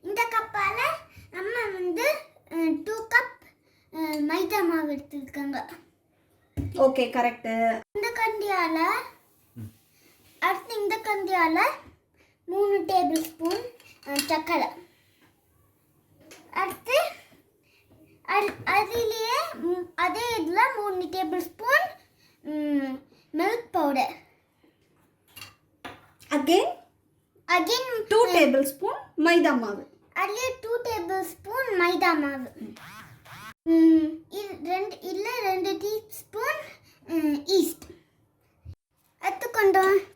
இந்த கப்பால் அம்மா வந்து 2 கப் மைதா மாவு எடுத்துருக்காங்க. Okay correct. இந்த கண்டியால் அடுத்து இந்த கண்டியால் 3 டேபிள் ஸ்பூன் சர்க்கரை, அடுத்து அதிலேயே அதே இதில் 3 table spoon milk powder, again 2 table spoon maida மாவு, அதுலேயே 2 டேபிள் ஸ்பூன் மைதா மாவு, இது 2 டீஸ்பூன் ஈஸ்ட், அடுத்து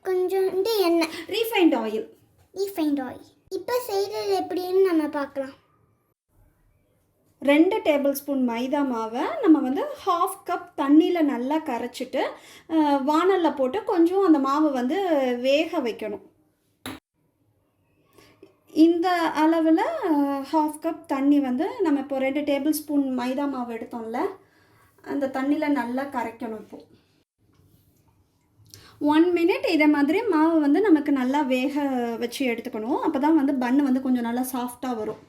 கொஞ்சம் எண்ணெய், ரீஃபைண்ட் ஆயில். இப்போ செய்கிறது எப்படின்னு நம்ம பார்க்கலாம். 2 டேபிள் ஸ்பூன் மைதா மாவை நம்ம வந்து 1/2 கப் தண்ணியில் நல்லா கரைச்சிட்டு வானலில் போட்டு கொஞ்சம் அந்த மாவு வந்து வேக வைக்கணும். இந்த அளவில் 1/2 கப் தண்ணி வந்து நம்ம இப்போ 2 டேபிள் ஸ்பூன் மைதா மாவு எடுத்தோம்ல, அந்த தண்ணியில் நல்லா கரைக்கணும். இப்போது 1 மினிட் இதை மாதிரி மாவு வந்து நமக்கு நல்லா வேக வச்சு எடுத்துக்கணும். அப்போ தான் வந்து பன்னு வந்து கொஞ்சம் நல்லா சாஃப்டாக வரும்.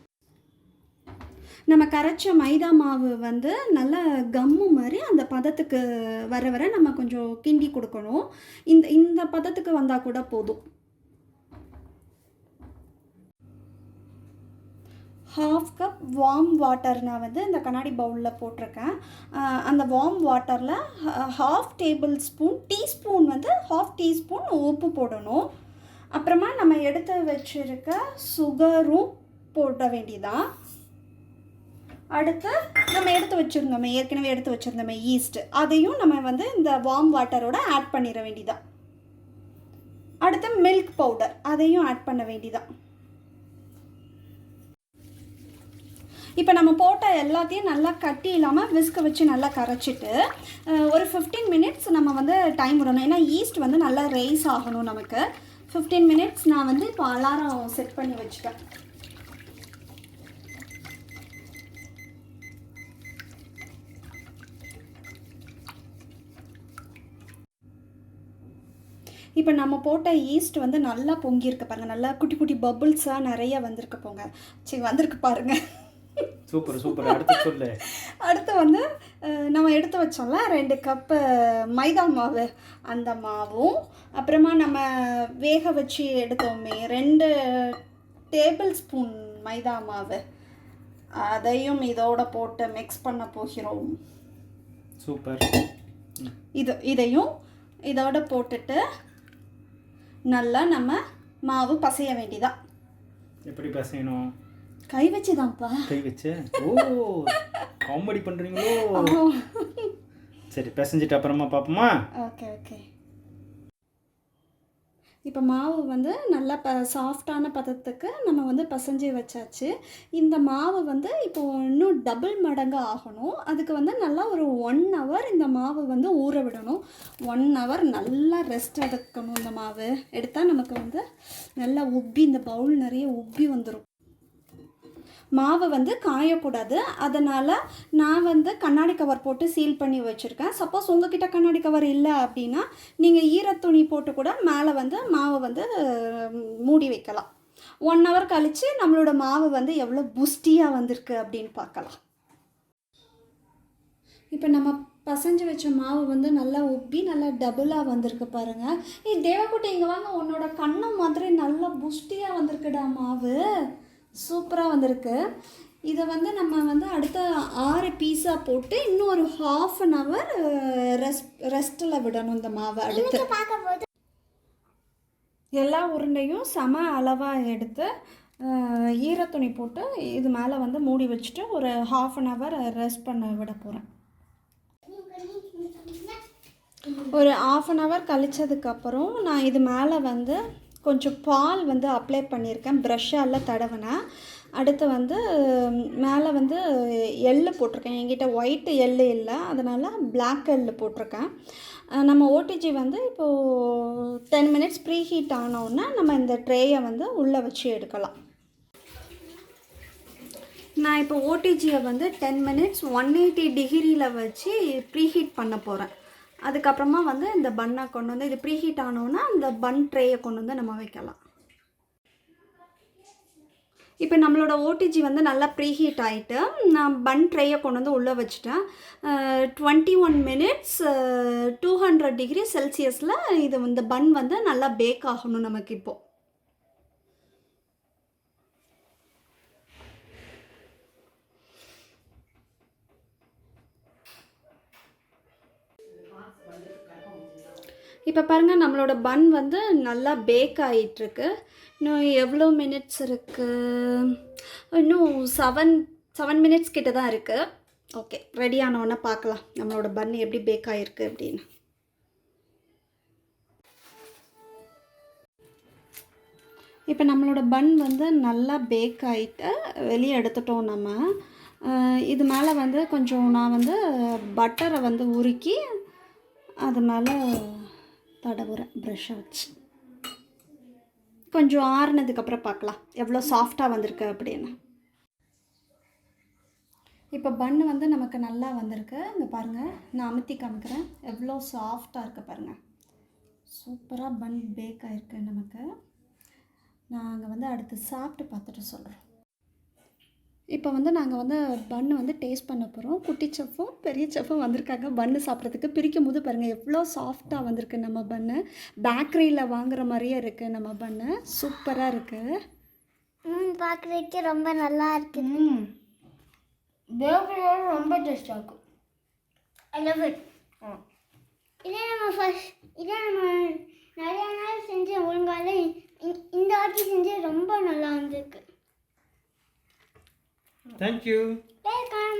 நம்ம கரைச்ச மைதா மாவு வந்து நல்லா கம்மு மாதிரி அந்த பதத்துக்கு வர நம்ம கொஞ்சம் கிண்டி கொடுக்கணும். இந்த பதத்துக்கு வந்தால் கூட போதும். 1/2 கப் வார்ம் வாட்டர் நான் வந்து இந்த கண்ணாடி பவுலில் போட்டிருக்கேன். அந்த வார்ம் வாட்டரில் 1/2 டேபிள் ஸ்பூன் டீஸ்பூன் வந்து 1/2 டீஸ்பூன் உப்பு போடணும். அப்புறமா நம்ம எடுத்து வச்சுருக்க சுகரும் போட வேண்டியதான். அடுத்து நம்ம ஏற்கனவே எடுத்து வச்சுருந்தோமே ஈஸ்ட், அதையும் நம்ம வந்து இந்த வார்ம் வாட்டரோட ஆட் பண்ணிட வேண்டியதான். அடுத்து மில்க் பவுடர், அதையும் ஆட் பண்ண வேண்டியதான். இப்போ நம்ம போட்ட எல்லாத்தையும் நல்லா கட்டி இல்லாமல் விஸ்க வச்சு நல்லா கரைச்சிட்டு ஒரு 15 மினிட்ஸ் நம்ம வந்து டைம் விடணும். ஏன்னா ஈஸ்ட் வந்து நல்லா ரைஸ் ஆகணும் நமக்கு. 15 மினிட்ஸ் நான் வந்து இப்போ அலாரம் செட் பண்ணி வச்சுட்டேன். இப்போ நம்ம போட்ட ஈஸ்ட் வந்து நல்லா பொங்கியிருக்கு பாருங்கள். நல்லா குட்டி குட்டி பபுள்ஸாக நிறைய வந்திருக்கு. வந்திருக்கு பாருங்கள். சூப்பர். அடுத்து சொல்லு. அடுத்து வந்து நம்ம எடுத்து வச்சோம்ல 2 கப்பு மைதா மாவு, அந்த மாவும் அப்புறமா நம்ம வேக வச்சு எடுத்தோமே 2 டேபிள் ஸ்பூன் மைதா மாவு, அதையும் இதோட போட்டு மிக்ஸ் பண்ண போகிறோம். சூப்பர். இதையும் இதோட போட்டுட்டு நல்லா நம்ம மாவு பசைய வேண்டியதான். எப்படி பசையணும்? கை வச்சுதான்ப்பா. கை வச்சு? ஓ, காமெடி பண்ணுறீங்களோ? சரி, பிசைஞ்சிட்டு அப்புறமா பார்ப்போமா? ஓகே. இப்போ மாவு வந்து நல்லா சாஃப்டான பதத்துக்கு நம்ம வந்து பசைஞ்சு வச்சாச்சு. இந்த மாவு வந்து இப்போது இன்னும் டபுள் மடங்கு ஆகணும். அதுக்கு வந்து நல்லா ஒரு 1 ஹவர் இந்த மாவு வந்து ஊற விடணும். 1 ஹவர் நல்லா ரெஸ்ட் எடுக்கணும். இந்த மாவு எடுத்தால் நமக்கு வந்து நல்லா உப்பி, இந்த பவுல் நிறைய உப்பி வந்துடும். மாவு வந்து காயக்கூடாது. அதனால் நான் வந்து கண்ணாடி கவர் போட்டு சீல் பண்ணி வச்சுருக்கேன். சப்போஸ் உங்ககிட்ட கண்ணாடி கவர் இல்லை அப்படின்னா நீங்கள் ஈரத்துணி போட்டு கூட மேலே வந்து மாவை வந்து மூடி வைக்கலாம். 1 ஹவர் கழித்து நம்மளோட மாவு வந்து எவ்வளோ புஸ்டியாக வந்திருக்கு அப்படின்னு பார்க்கலாம். இப்போ நம்ம பசைஞ்சு வச்ச மாவு வந்து நல்லா உப்பி நல்லா டபுளாக வந்திருக்கு பாருங்கள். தேவக்குட்டி இங்கே வாங்க, உன்னோட கண்ணம் மாதிரி நல்லா புஸ்டியாக வந்திருக்குடா மாவு. சூப்பராக வந்திருக்கு. இதை வந்து நம்ம வந்து அடுத்த 6 பீஸாக போட்டு இன்னும் ஒரு 1/2 ஹவர் ரெஸ்ட்டில் விடணும் இந்த மாவை. அடுத்து பார்க்கும்போது எல்லா உருண்டையும் சம அளவாக எடுத்து ஈரத்துணி போட்டு இது மேலே வந்து மூடி வச்சுட்டு ஒரு 1/2 ஹவர் ரெஸ்ட் பண்ண விட போகிறேன். ஒரு 1/2 ஹவர் கழிச்சதுக்கப்புறம் நான் இது மேலே வந்து கொஞ்சம் பால் வந்து அப்ளை பண்ணியிருக்கேன், ப்ரஷ்ஷால் தடவினேன். அடுத்து வந்து மேலே வந்து எள்ளு போட்டிருக்கேன். என்கிட்ட ஒயிட் எள்ளு இல்லை, அதனால் பிளாக் எள்ளு போட்டிருக்கேன். நம்ம ஓடிஜி வந்து இப்போது 10 மினிட்ஸ் ப்ரீ ஹீட் ஆனோன்னா நம்ம இந்த ட்ரேயை வந்து உள்ளே வச்சு எடுக்கலாம். நான் இப்போ ஓடிஜியை வந்து 10 மினிட்ஸ் 180 டிகிரியில் வச்சு ப்ரீ ஹீட் பண்ண போகிறேன். அதுக்கப்புறமா வந்து இந்த பன்னை கொண்டு வந்து இது ப்ரீ ஹீட் ஆனோன்னா அந்த பன் ட்ரேயை கொண்டு வந்து நம்ம வைக்கலாம். இப்போ நம்மளோட ஓடிஜி வந்து நல்லா ப்ரீஹீட் ஆகிட்டு நான் பன் ட்ரையை கொண்டு வந்து உள்ளே வச்சுட்டேன். 21 மினிட்ஸ் 200 டிகிரி செல்சியஸில் இது இந்த பன் வந்து நல்லா பேக் ஆகணும் நமக்கு இப்போது. இப்போ பாருங்கள் நம்மளோட பன் வந்து நல்லா பேக் ஆகிட்டுருக்கு. இன்னும் எவ்வளோ மினிட்ஸ் இருக்குது? இன்னும் 7 மினிட்ஸ் கிட்ட தான் இருக்குது. ஓகே, ரெடி ஆனோடனே பார்க்கலாம் நம்மளோட பன் எப்படி பேக் ஆகிருக்கு அப்படின்னு. இப்போ நம்மளோட பன் வந்து நல்லா பேக் ஆகிட்டு வெளியே எடுத்துட்டோம் நம்ம. இது மேலே வந்து கொஞ்சம் நான் வந்து பட்டரை வந்து உருக்கி அது மேலே தடவுறேன் ப்ரெஷ்ஷை வச்சு. கொஞ்சம் ஆறுனதுக்கப்புறம் பார்க்கலாம் எவ்வளோ சாஃப்டாக வந்திருக்கு அப்படின்னு. இப்போ பன்னு வந்து நமக்கு நல்லா வந்திருக்கு. இங்கே பாருங்கள், நான் அமுத்தி காமிக்கிறேன் எவ்வளோ சாஃப்டாக இருக்குது பாருங்கள். சூப்பராக பன் பேக் ஆகிருக்கு நமக்கு. நாங்கள் வந்து அடுத்து சாப்பிட்டு பார்த்துட்டு சொல்கிறோம். இப்போ வந்து நாங்கள் வந்து பன்னு வந்து டேஸ்ட் பண்ண போகிறோம். குட்டி செஃப்பும் பெரிய செஃப்பும் வந்திருக்காங்க பன்னு சாப்பிட்றதுக்கு. பிரிக்கும் போது பாருங்கள் எவ்வளோ சாஃப்டாக வந்திருக்கு நம்ம பன்னு. பேக்கரியில் வாங்குகிற மாதிரியே இருக்குது நம்ம பன்னு. சூப்பராக இருக்குது. பார்க்குறதுக்கே ரொம்ப நல்லா இருக்குது. பேக்கரியோட ரொம்ப டேஸ்டாக இருக்கும். I love it. இதே நம்ம நிறையா நாள் செஞ்சு ஒழுங்கால இந்த வாட்டி செஞ்சு ரொம்ப நல்லா வந்திருக்கு. Thank you. Welcome.